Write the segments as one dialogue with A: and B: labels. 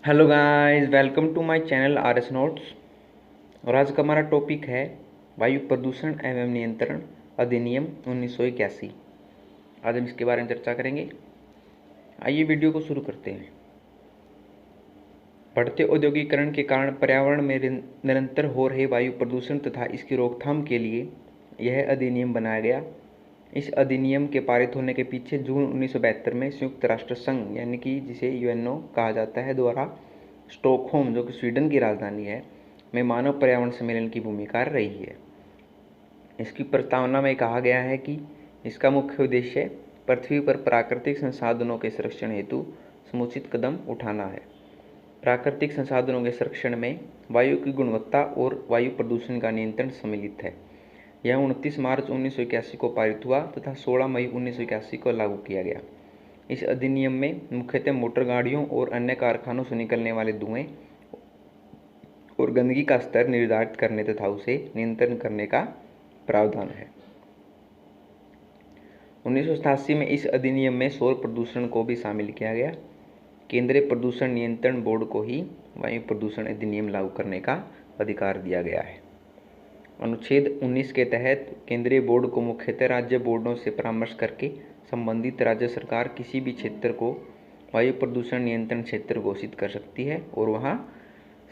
A: Hello guys, welcome to my channel RS notes. और आज का हमारा टॉपिक है वायु प्रदूषण एवं नियंत्रण अधिनियम 1981। आज हम इसके बारे में चर्चा करेंगे। आइए वीडियो को शुरू करते हैं। बढ़ते औद्योगिकरण के कारण पर्यावरण में निरंतर हो रहे वायु प्रदूषण तथा इसकी रोकथाम के लिए यह अधिनियम बनाया गया। इस अधिनियम के पारित होने के पीछे जून 1972 में संयुक्त राष्ट्र संघ यानी कि जिसे यूएनओ कहा जाता है द्वारा स्टॉकहोम, जो कि स्वीडन की राजधानी है, में मानव पर्यावरण सम्मेलन की भूमिका रही है। इसकी प्रस्तावना में कहा गया है कि इसका मुख्य उद्देश्य पृथ्वी पर प्राकृतिक संसाधनों के संरक्षण हेतु समुचित कदम उठाना है। प्राकृतिक संसाधनों के संरक्षण में वायु की गुणवत्ता और वायु प्रदूषण का नियंत्रण सम्मिलित है। यह 29 मार्च 1981 को पारित हुआ तथा 16 मई 1981 को लागू किया गया। इस अधिनियम में मुख्यतः मोटर गाड़ियों और अन्य कारखानों से निकलने वाले धुएं और गंदगी का स्तर निर्धारित करने तथा उसे नियंत्रण करने का प्रावधान है। 1987 में इस अधिनियम में सौर प्रदूषण को भी शामिल किया गया। केंद्रीय प्रदूषण नियंत्रण बोर्ड को ही वायु प्रदूषण अधिनियम लागू करने का अधिकार दिया गया है। अनुच्छेद 19 के तहत केंद्रीय बोर्ड को मुख्यतः राज्य बोर्डों से परामर्श करके संबंधित राज्य सरकार किसी भी क्षेत्र को वायु प्रदूषण नियंत्रण क्षेत्र घोषित कर सकती है और वहाँ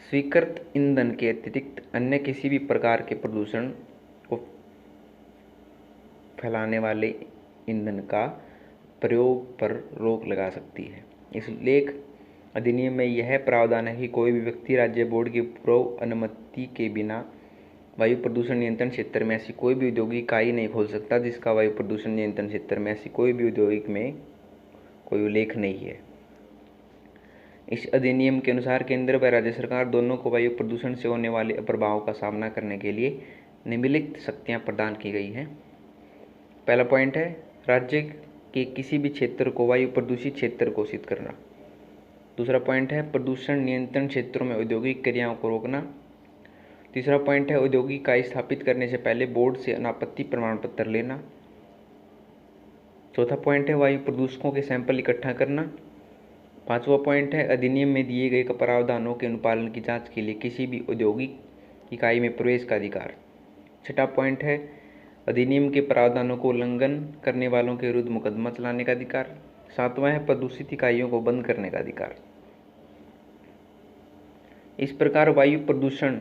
A: स्वीकृत ईंधन के अतिरिक्त अन्य किसी भी प्रकार के प्रदूषण को फैलाने वाले ईंधन का प्रयोग पर रोक लगा सकती है। इस लेख अधिनियम में यह प्रावधान है कि कोई भी व्यक्ति राज्य बोर्ड की पूर्व अनुमति के बिना वायु प्रदूषण नियंत्रण क्षेत्र में ऐसी कोई भी औद्योगिक इकाई नहीं खोल सकता जिसका वायु प्रदूषण नियंत्रण क्षेत्र में ऐसी कोई भी औद्योगिक में कोई उल्लेख नहीं है। इस अधिनियम के अनुसार केंद्र व राज्य सरकार दोनों को वायु प्रदूषण से होने वाले अप्रभावों का सामना करने के लिए निम्नलिखित शक्तियां प्रदान की गई हैं। पहला पॉइंट है राज्य के किसी भी क्षेत्र को वायु प्रदूषित क्षेत्र घोषित करना। दूसरा पॉइंट है प्रदूषण नियंत्रण क्षेत्रों में औद्योगिक क्रियाओं को रोकना। तीसरा पॉइंट है औद्योगिक इकाई स्थापित करने से पहले बोर्ड से अनापत्ति प्रमाण पत्र लेना। चौथा पॉइंट है वायु प्रदूषकों के सैंपल इकट्ठा करना। पांचवा पॉइंट है अधिनियम में दिए गए प्रावधानों के अनुपालन की जांच के लिए किसी भी औद्योगिक इकाई में प्रवेश का अधिकार। छठा पॉइंट है अधिनियम के प्रावधानों को उल्लंघन करने वालों के विरुद्ध मुकदमा चलाने का अधिकार। सातवां है प्रदूषित इकाइयों को बंद करने का अधिकार। इस प्रकार वायु प्रदूषण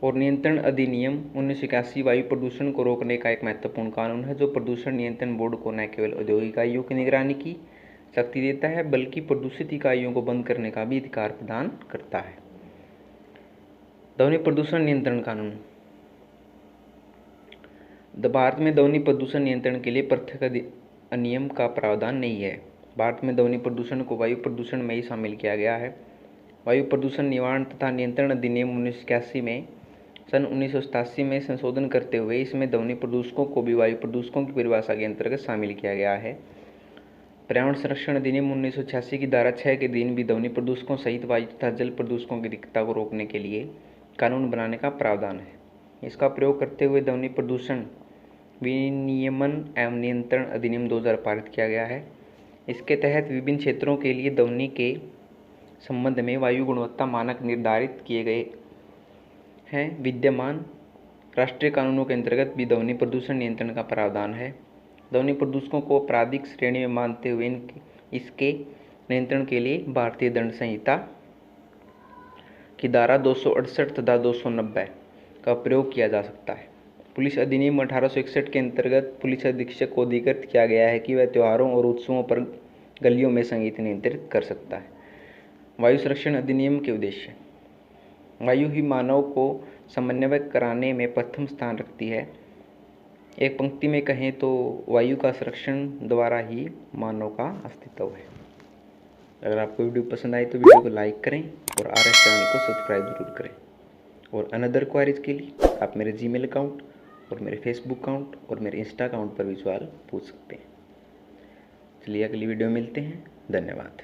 A: और नियंत्रण अधिनियम 1981 वायु प्रदूषण को रोकने का एक महत्वपूर्ण कानून है जो प्रदूषण नियंत्रण बोर्ड को न केवल औद्योगिक इकाइयों की निगरानी की शक्ति देता है बल्कि प्रदूषित इकाइयों को बंद करने का भी अधिकार प्रदान करता है। ध्वनि प्रदूषण नियंत्रण कानून। भारत में ध्वनि प्रदूषण नियंत्रण के लिए पृथक अधिनियम का प्रावधान नहीं है। भारत में ध्वनि प्रदूषण को वायु प्रदूषण में ही शामिल किया गया है। वायु प्रदूषण निवारण तथा नियंत्रण अधिनियम 1981 में सन 1987 में संशोधन करते हुए इसमें ध्वनि प्रदूषकों को भी वायु प्रदूषकों की परिभाषा के अंतर्गत शामिल किया गया है। पर्यावरण संरक्षण अधिनियम 1986 की धारा 6 के अधीन भी ध्वनि प्रदूषकों सहित वायु तथा जल प्रदूषकों की रिक्तता को रोकने के लिए कानून बनाने का प्रावधान है। इसका प्रयोग करते हुए ध्वनि प्रदूषण विनियमन एवं नियंत्रण अधिनियम 2000 पारित किया गया है। इसके तहत विभिन्न क्षेत्रों के लिए ध्वनि के संबंध में वायु गुणवत्ता मानक निर्धारित किए गए हैं। विद्यमान राष्ट्रीय कानूनों के अंतर्गत भी ध्वनि प्रदूषण नियंत्रण का प्रावधान है। ध्वनि प्रदूषकों को आपराधिक श्रेणी में मानते हुए इसके नियंत्रण के लिए भारतीय दंड संहिता की धारा 268 तथा 290 का प्रयोग किया जा सकता है। पुलिस अधिनियम 1861 के अंतर्गत पुलिस अधीक्षक को अधिकृत किया गया है कि वह त्योहारों और उत्सवों पर गलियों में संगीत नियंत्रित कर सकता है। वायु संरक्षण अधिनियम के उद्देश्य। वायु ही मानव को समन्वय कराने में प्रथम स्थान रखती है। एक पंक्ति में कहें तो वायु का संरक्षण द्वारा ही मानव का अस्तित्व है। अगर आपको वीडियो पसंद आए तो वीडियो को लाइक करें और RS चैनल को सब्सक्राइब जरूर करें। और अनदर क्वारीज के लिए आप मेरे जीमेल अकाउंट और मेरे फेसबुक अकाउंट और मेरे इंस्टा अकाउंट पर भी सवाल पूछ सकते हैं। चलिए अगली वीडियो में मिलते हैं। धन्यवाद।